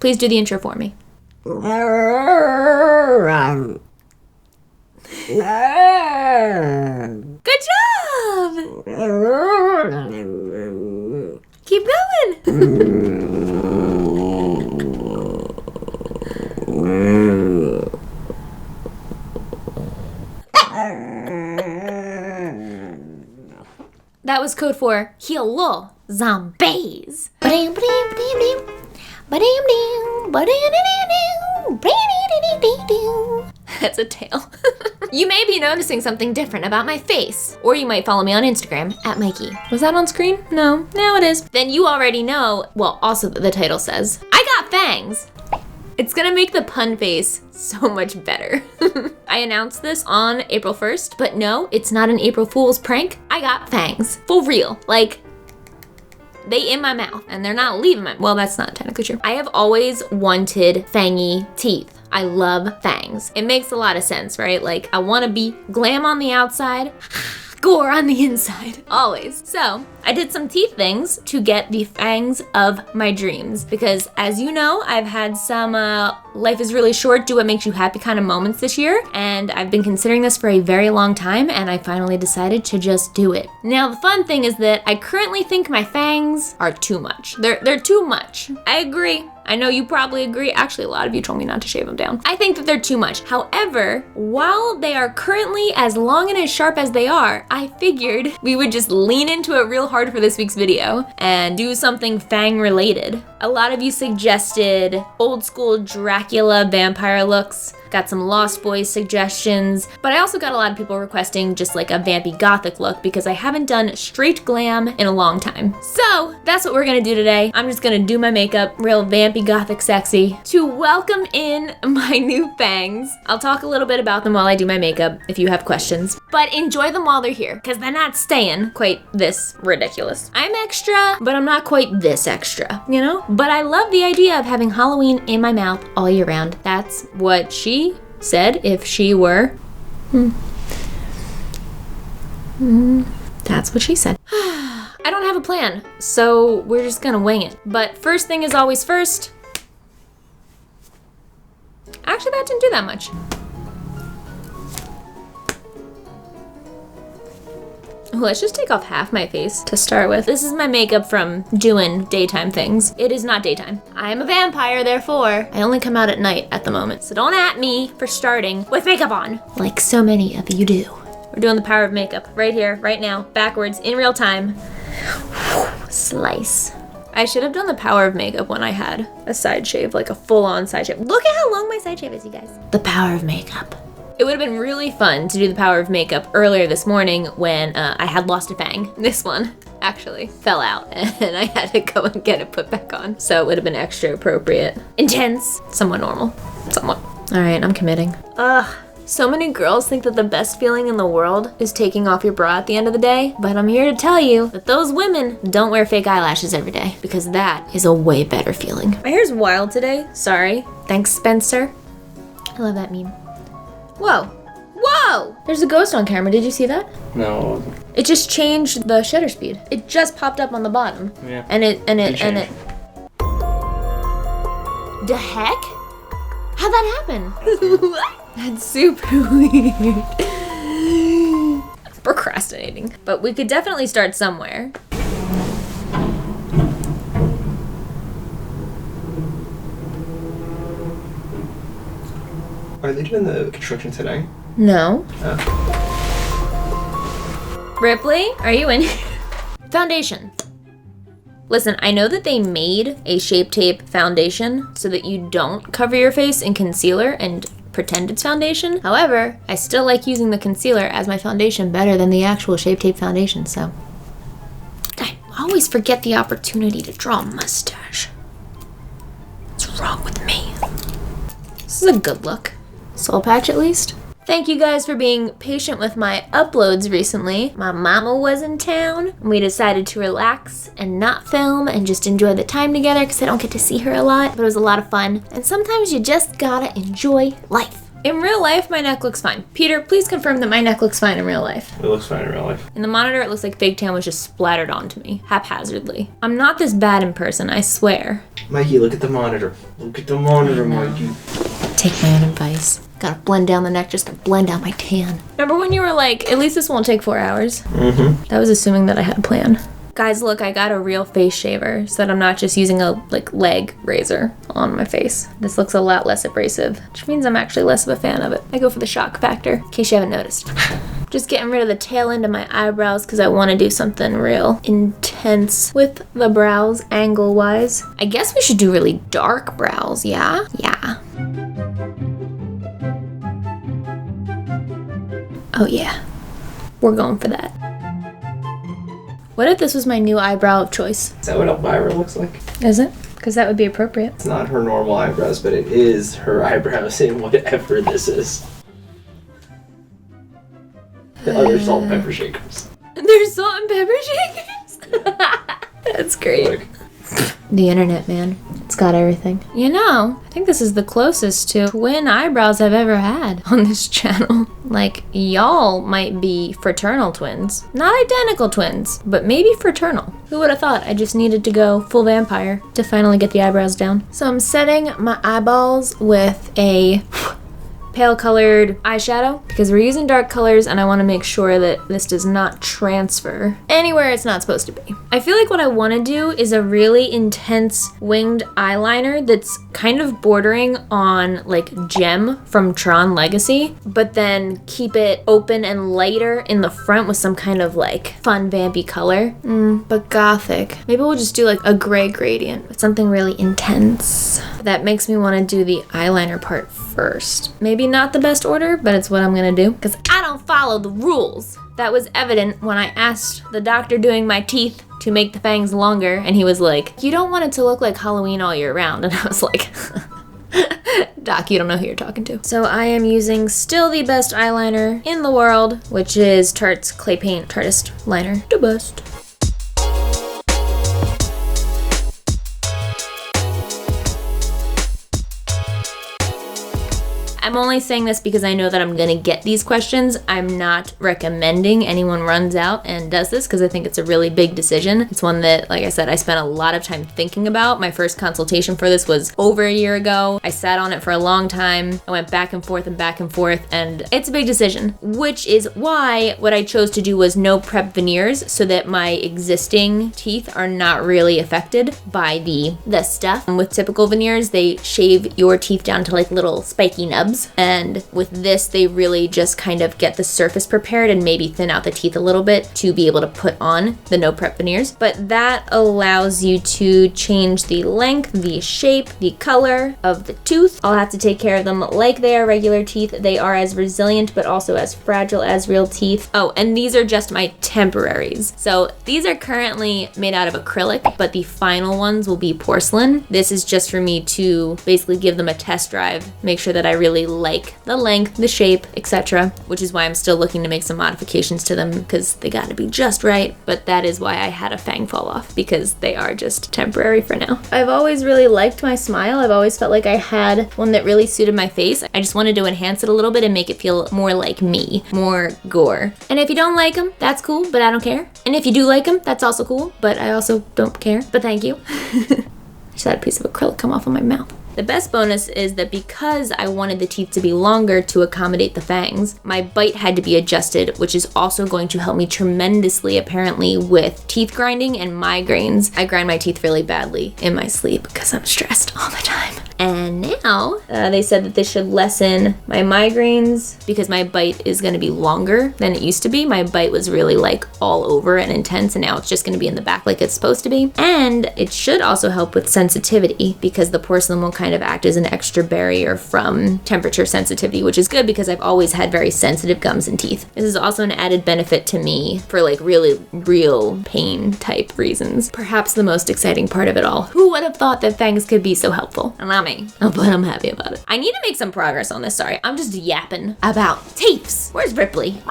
Please do the intro for me. Good job! Keep going! That was code for hello, zombies. That's a tail. You may be noticing something different about my face, or you might follow me on Instagram at Mikey. Was that on screen? No, now it is. Then you already know, well, also the title says, I got fangs. It's gonna make the pun face so much better. I announced this on April 1st, but no, it's not an April Fool's prank. I got fangs, for real. Like, they in my mouth, and they're not leaving my, well, that's not technically true. I have always wanted fangy teeth. I love fangs. It makes a lot of sense, right? Like, I wanna be glam on the outside, gore on the inside, always. So I did some teeth things to get the fangs of my dreams because, as you know, I've had some life is really short, do what makes you happy kind of moments this year, and I've been considering this for a very long time, and I finally decided to just do it. Now the fun thing is that I currently think my fangs are too much. They're too much. I agree. I know you probably agree. Actually, a lot of you told me not to shave them down. I think that they're too much. However, while they are currently as long and as sharp as they are, I figured we would just lean into it real hard for this week's video and do something fang related. A lot of you suggested old school Dracula vampire looks. Got some Lost Boys suggestions, but I also got a lot of people requesting just like a vampy gothic look because I haven't done straight glam in a long time. So that's what we're gonna do today. I'm just gonna do my makeup real vampy gothic sexy to welcome in my new fangs. I'll talk a little bit about them while I do my makeup if you have questions, but enjoy them while they're here because they're not staying quite this ridiculous. I'm extra, but I'm not quite this extra, you know? But I love the idea of having Halloween in my mouth all year round. That's what she said if she were. That's what she said. I don't have a plan, so we're just gonna wing it. But first thing is always first. Actually, that didn't do that much. Let's just take off half my face to start with. This is my makeup from doing daytime things. It is not daytime. I'm a vampire, therefore I only come out at night at the moment. So don't at me for starting with makeup on, like so many of you do. We're doing the power of makeup right here, right now, backwards, in real time. Slice. I should have done the power of makeup when I had a side shave, like a full-on side shave. Look at how long my side shave is, you guys. The power of makeup. It would have been really fun to do the power of makeup earlier this morning when I had lost a fang. This one actually fell out and I had to go and get it put back on. So it would have been extra appropriate. Intense, somewhat normal, somewhat. All right, I'm committing. So many girls think that the best feeling in the world is taking off your bra at the end of the day, but I'm here to tell you that those women don't wear fake eyelashes every day because that is a way better feeling. My hair's wild today, sorry. Thanks, Spencer. I love that meme. Whoa, whoa! There's a ghost on camera, did you see that? No. It just changed the shutter speed. It just popped up on the bottom. Yeah. And it. The heck? How'd that happen? That's super weird. Procrastinating. But we could definitely start somewhere. Are they doing the construction today? No. Oh. Ripley, are you in here? Foundation. Listen, I know that they made a Shape Tape foundation so that you don't cover your face in concealer and pretend it's foundation. However, I still like using the concealer as my foundation better than the actual Shape Tape foundation, so. I always forget the opportunity to draw a mustache. What's wrong with me? This is a good look. Soul patch at least. Thank you guys for being patient with my uploads recently. My mama was in town and we decided to relax and not film and just enjoy the time together because I don't get to see her a lot, but it was a lot of fun. And sometimes you just gotta enjoy life. In real life, my neck looks fine. Peter, please confirm that my neck looks fine in real life. It looks fine in real life. In the monitor, it looks like fake tan was just splattered onto me, haphazardly. I'm not this bad in person, I swear. Mikey, look at the monitor. Look at the monitor, Mikey. Take my own advice. Gotta blend down the neck just to blend out my tan. Remember when you were like, at least this won't take 4 hours? Mm-hmm. That was assuming that I had a plan. Guys, look, I got a real face shaver so that I'm not just using a leg razor on my face. This looks a lot less abrasive, which means I'm actually less of a fan of it. I go for the shock factor, in case you haven't noticed. Just getting rid of the tail end of my eyebrows because I want to do something real intense with the brows angle-wise. I guess we should do really dark brows, yeah? Yeah. Oh yeah, we're going for that. What if this was my new eyebrow of choice? Is that what Elvira looks like? Is it? Because that would be appropriate. It's not her normal eyebrows, but it is her eyebrows in whatever this is. The other salt and pepper shakers. There's salt and pepper shakers? That's great. Look. The internet, man. It's got everything. You know, I think this is the closest to twin eyebrows I've ever had on this channel. Like, y'all might be fraternal twins. Not identical twins, but maybe fraternal. Who would have thought I just needed to go full vampire to finally get the eyebrows down? So I'm setting my eyeballs with a pale colored eyeshadow because we're using dark colors and I want to make sure that this does not transfer anywhere it's not supposed to be. I feel like what I want to do is a really intense winged eyeliner that's kind of bordering on like Gem from Tron Legacy, but then keep it open and lighter in the front with some kind of like fun vampy color. But Gothic. Maybe we'll just do like a gray gradient with something really intense. That makes me want to do the eyeliner part first. Maybe not the best order, but it's what I'm gonna do because I don't follow the rules. That was evident when I asked the doctor doing my teeth to make the fangs longer and he was like, you don't want it to look like Halloween all year round. And I was like, Doc, you don't know who you're talking to. So I am using still the best eyeliner in the world, which is Tarte's Clay Paint Tartist Liner. The best. I'm only saying this because I know that I'm gonna get these questions. I'm not recommending anyone runs out and does this because I think it's a really big decision. It's one that, like I said, I spent a lot of time thinking about. My first consultation for this was over a year ago. I sat on it for a long time. I went back and forth, and it's a big decision, which is why what I chose to do was no prep veneers so that my existing teeth are not really affected by the stuff. With typical veneers, they shave your teeth down to like little spiky nubs. And with this, they really just kind of get the surface prepared and maybe thin out the teeth a little bit to be able to put on the no prep veneers. But that allows you to change the length, the shape, the color of the tooth. I'll have to take care of them like they are regular teeth. They are as resilient but also as fragile as real teeth. Oh, and these are just my temporaries. So these are currently made out of acrylic, but the final ones will be porcelain. This is just for me to basically give them a test drive, make sure that I really like the length, the shape, etc., which is why I'm still looking to make some modifications to them because they gotta be just right. But that is why I had a fang fall off, because they are just temporary for now. I've always really liked my smile. I've always felt like I had one that really suited my face. I just wanted to enhance it a little bit and make it feel more like me, more Gore. And if you don't like them, that's cool, but I don't care. And if you do like them, that's also cool, but I also don't care. But thank you. Just had a piece of acrylic come off of my mouth. The best bonus is that because I wanted the teeth to be longer to accommodate the fangs, my bite had to be adjusted, which is also going to help me tremendously apparently with teeth grinding and migraines. I grind my teeth really badly in my sleep because I'm stressed all the time. And now they said that this should lessen my migraines because my bite is going to be longer than it used to be. My bite was really like all over and intense, and now it's just going to be in the back like it's supposed to be. And it should also help with sensitivity because the porcelain will kind of act as an extra barrier from temperature sensitivity, which is good because I've always had very sensitive gums and teeth. This is also an added benefit to me for like really real pain type reasons. Perhaps the most exciting part of it all. Who would have thought that fangs could be so helpful? And not me. But I'm happy about it. I need to make some progress on this. Sorry, I'm just yapping about teeths. Where's Ripley?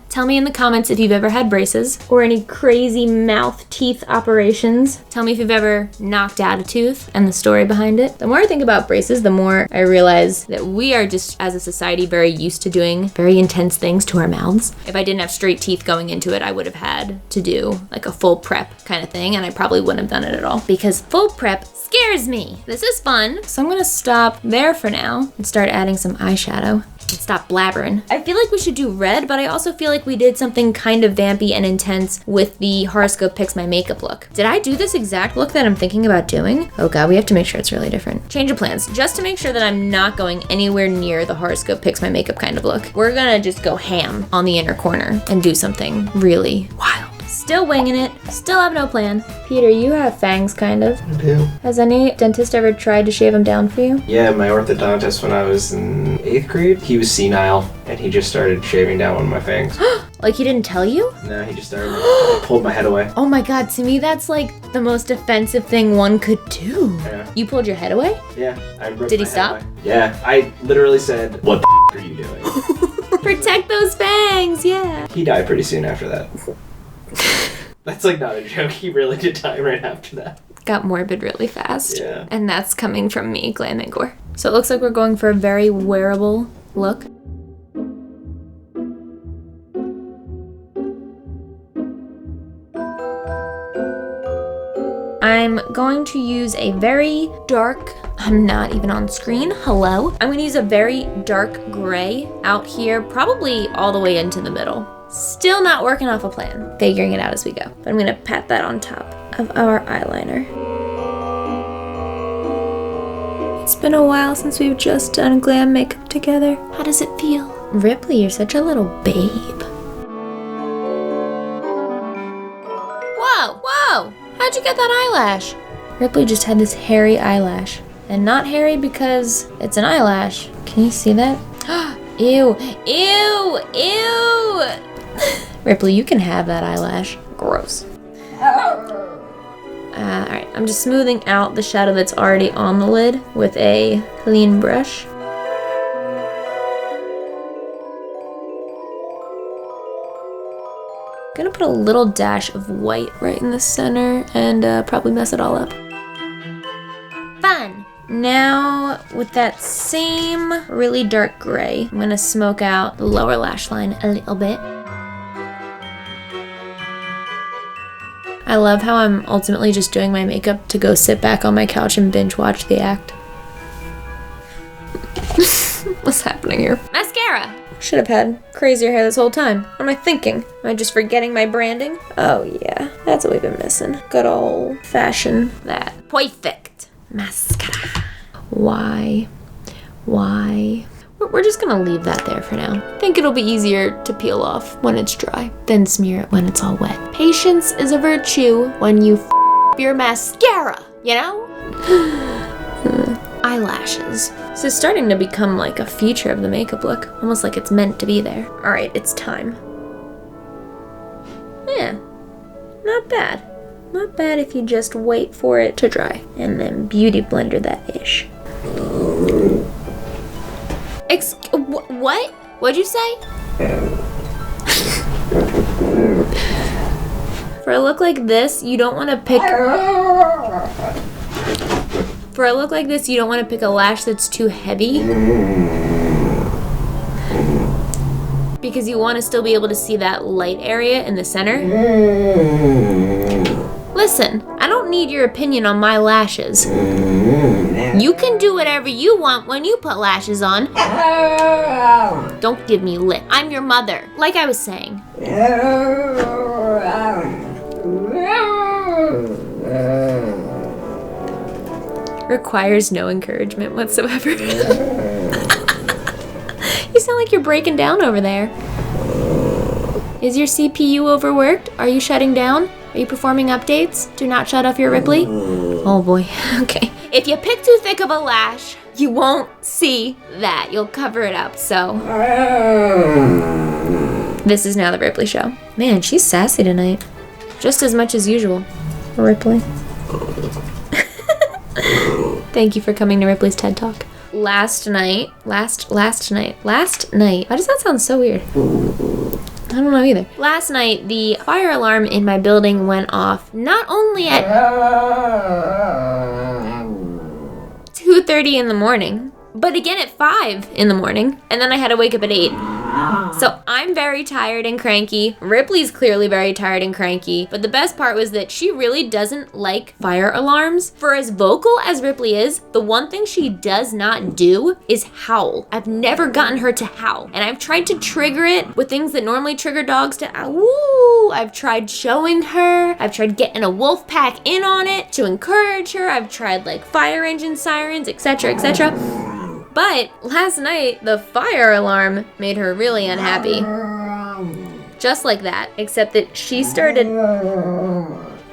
Tell me in the comments if you've ever had braces or any crazy mouth teeth operations. Tell me if you've ever knocked out a tooth and the story behind it. The more I think about braces, the more I realize that we are just, as a society, very used to doing very intense things to our mouths. If I didn't have straight teeth going into it, I would have had to do like a full prep kind of thing, and I probably wouldn't have done it at all because full prep scares me. This is fun. So I'm gonna stop there for now and start adding some eyeshadow. Stop blabbering. I feel like we should do red, but I also feel like we did something kind of vampy and intense with the horoscope picks my makeup look. Did I do this exact look that I'm thinking about doing? Oh god, we have to make sure it's really different. Change of plans, just to make sure that I'm not going anywhere near the horoscope picks my makeup kind of look. We're gonna just go ham on the inner corner and do something really wild. Still winging it, still have no plan. Peter, you have fangs, kind of. I do. Has any dentist ever tried to shave them down for you? Yeah, my orthodontist when I was in 8th grade, he was senile and he just started shaving down one of my fangs. Like he didn't tell you? No, he just started pulled my head away. Oh my god, to me that's like the most offensive thing one could do. Yeah. You pulled your head away? Yeah, I ripped Did he my head stop? away. Yeah, I literally said, "What the are you doing?" Protect those fangs, yeah. He died pretty soon after that. That's like not a joke. He really did die right after that. Got morbid really fast. Yeah. And that's coming from me, Glam&Gore. So it looks like we're going for a very wearable look. I'm going to use a very dark, I'm not even on screen, hello. I'm gonna use a very dark gray out here, probably all the way into the middle. Still not working off a plan, figuring it out as we go. But I'm gonna pat that on top of our eyeliner. It's been a while since we've just done glam makeup together. How does it feel? Ripley, you're such a little babe. Whoa, whoa! How'd you get that eyelash? Ripley just had this hairy eyelash. And not hairy because it's an eyelash. Can you see that? Ew, ew, ew! Ripley, you can have that eyelash. Gross. Alright, I'm just smoothing out the shadow that's already on the lid with a clean brush. I'm gonna put a little dash of white right in the center and probably mess it all up. Fun! Now, with that same really dark gray, I'm gonna smoke out the lower lash line a little bit. I love how I'm ultimately just doing my makeup to go sit back on my couch and binge watch The Act. What's happening here? Mascara! Should have had crazier hair this whole time. What am I thinking? Am I just forgetting my branding? Oh yeah, that's what we've been missing. Good old fashioned that. Perfect. Mascara. Why? We're just gonna leave that there for now. I think it'll be easier to peel off when it's dry than smear it when it's all wet. Patience is a virtue when you your mascara, you know? Eyelashes. This is starting to become like a feature of the makeup look, almost like it's meant to be there. All right, it's time. Yeah, not bad. Not bad if you just wait for it to dry and then beauty blender that ish. What? What'd you say? For a look like this, you don't want to pick... For a look like this, you don't want to pick a lash that's too heavy. Because you want to still be able to see that light area in the center. Listen, I don't need your opinion on my lashes. You can do whatever you want when you put lashes on. Don't give me lip. I'm your mother, like I was saying. Requires no encouragement whatsoever. You sound like you're breaking down over there. Is your CPU overworked? Are you shutting down? Are you performing updates? Do not shut off your Ripley. Oh boy, okay. If you pick too thick of a lash, you won't see that. You'll cover it up, so. This is now the Ripley show. Man, she's sassy tonight. Just as much as usual. Ripley. Thank you for coming to Ripley's TED Talk. Last night. Why does that sound so weird? I don't know either. Last night, the fire alarm in my building went off not only at 2:30 in the morning, but again at 5 in the morning, and then I had to wake up at 8. So I'm very tired and cranky. Ripley's clearly very tired and cranky. But the best part was that she really doesn't like fire alarms. For as vocal as Ripley is, the one thing she does not do is howl. I've never gotten her to howl. And I've tried to trigger it with things that normally trigger dogs to woo. I've tried showing her. I've tried getting a wolf pack in on it to encourage her. I've tried like fire engine sirens, etc., etc. But last night, the fire alarm made her really unhappy. Just like that, except that she started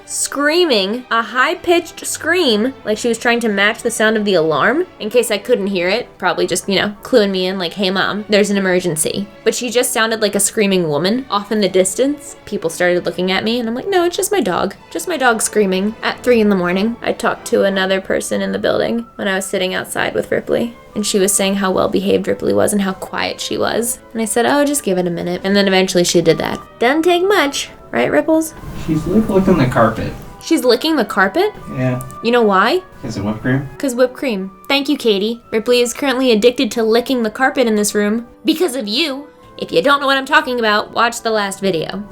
screaming a high-pitched scream like she was trying to match the sound of the alarm. In case I couldn't hear it, probably just, cluing me in like, hey mom, there's an emergency. But she just sounded like a screaming woman off in the distance. People started looking at me and I'm like, no, it's just my dog. Just my dog screaming at 3 in the morning. I talked to another person in the building when I was sitting outside with Ripley. And she was saying how well behaved Ripley was and how quiet she was. And I said, oh, just give it a minute. And then eventually she did that. Doesn't take much, right, Ripples? She's licking the carpet. She's licking the carpet? Yeah. You know why? Is it whipped cream? Because whipped cream. Thank you, Katie. Ripley is currently addicted to licking the carpet in this room because of you. If you don't know what I'm talking about, watch the last video.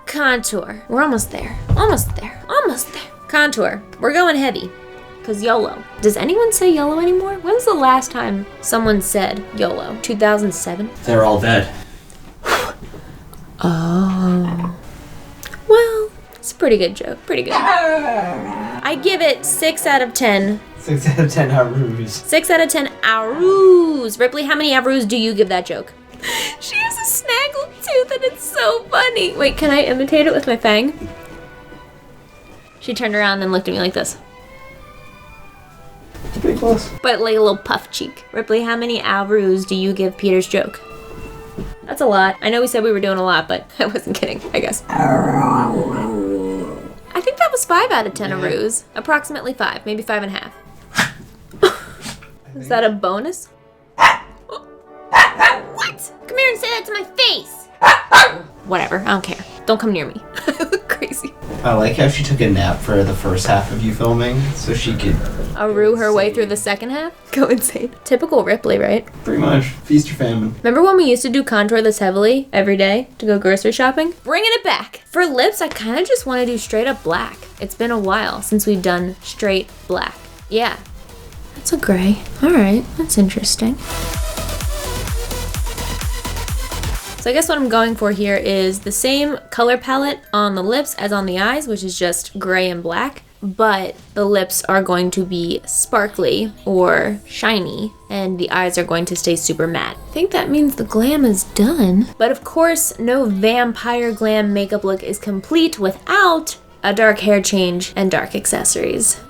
Contour. We're almost there. Almost there. Almost there. Contour. We're going heavy. Because YOLO. Does anyone say YOLO anymore? When's the last time someone said YOLO? 2007? They're all dead. Oh. Well, it's a pretty good joke. Pretty good. I give it 6 out of 10. 6 out of 10 arroos. 6 out of 10 arroos. Ripley, how many arroos do you give that joke? She has a snaggled tooth and it's so funny. Wait, can I imitate it with my fang? She turned around and then looked at me like this. It's pretty close. But like a little puff cheek. Ripley, how many arrows do you give Peter's joke? That's a lot. I know we said we were doing a lot, but I wasn't kidding, I guess. I think that was 5 out of 10 arrows. Approximately 5, maybe 5.5. Is that a bonus? What? Come here and say that to my face. Whatever, I don't care. Don't come near me. I look crazy. I like how she took a nap for the first half of you filming so she could Aroo her way through the second half? Go insane. Typical Ripley, right? pretty much feast your famine. Remember when we used to do contour this heavily every day to go grocery shopping? Bringing it back. For lips, I kind of just want to do straight up black. It's been a while since we've done straight black. Yeah. That's a gray. All right, that's interesting. So I guess what I'm going for here is the same color palette on the lips as on the eyes, which is just gray and black, but the lips are going to be sparkly or shiny, and the eyes are going to stay super matte. I think that means the glam is done. But of course, no vampire glam makeup look is complete without a dark hair change and dark accessories.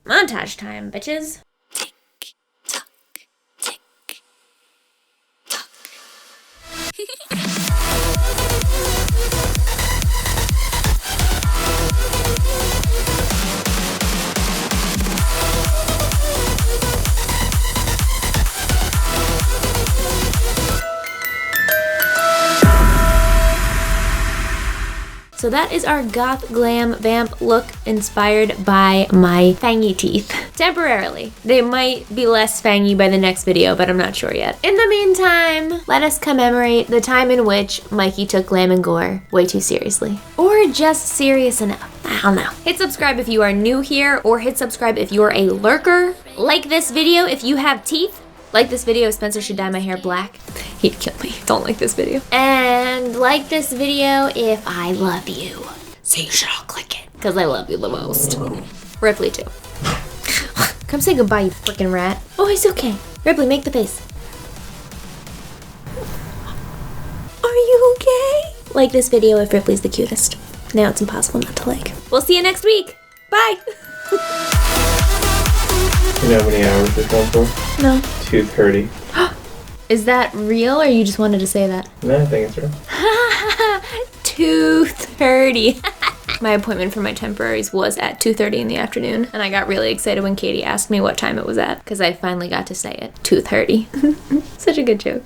Montage time, bitches. So that is our goth glam vamp look inspired by my fangy teeth. Temporarily. They might be less fangy by the next video, but I'm not sure yet. In the meantime, let us commemorate the time in which Mikey took Glam&Gore way too seriously. Or just serious enough. I don't know. Hit subscribe if you are new here, or hit subscribe if you're a lurker. Like this video if you have teeth. Like this video if Spencer should dye my hair black. He'd kill me. Don't like this video. And like this video if I love you. So you should all click it. Because I love you the most. Ripley too. Come say goodbye, you freaking rat. Oh, it's okay. Ripley, make the face. Are you okay? Like this video if Ripley's the cutest. Now it's impossible not to like. We'll see you next week. Bye. You know how many hours it's going for? No. 2:30. Is that real or you just wanted to say that? No, I think it's real. 2:30. My appointment for my temporaries was at 2:30 in the afternoon, and I got really excited when Katie asked me what time it was at, because I finally got to say it. 2:30. Such a good joke.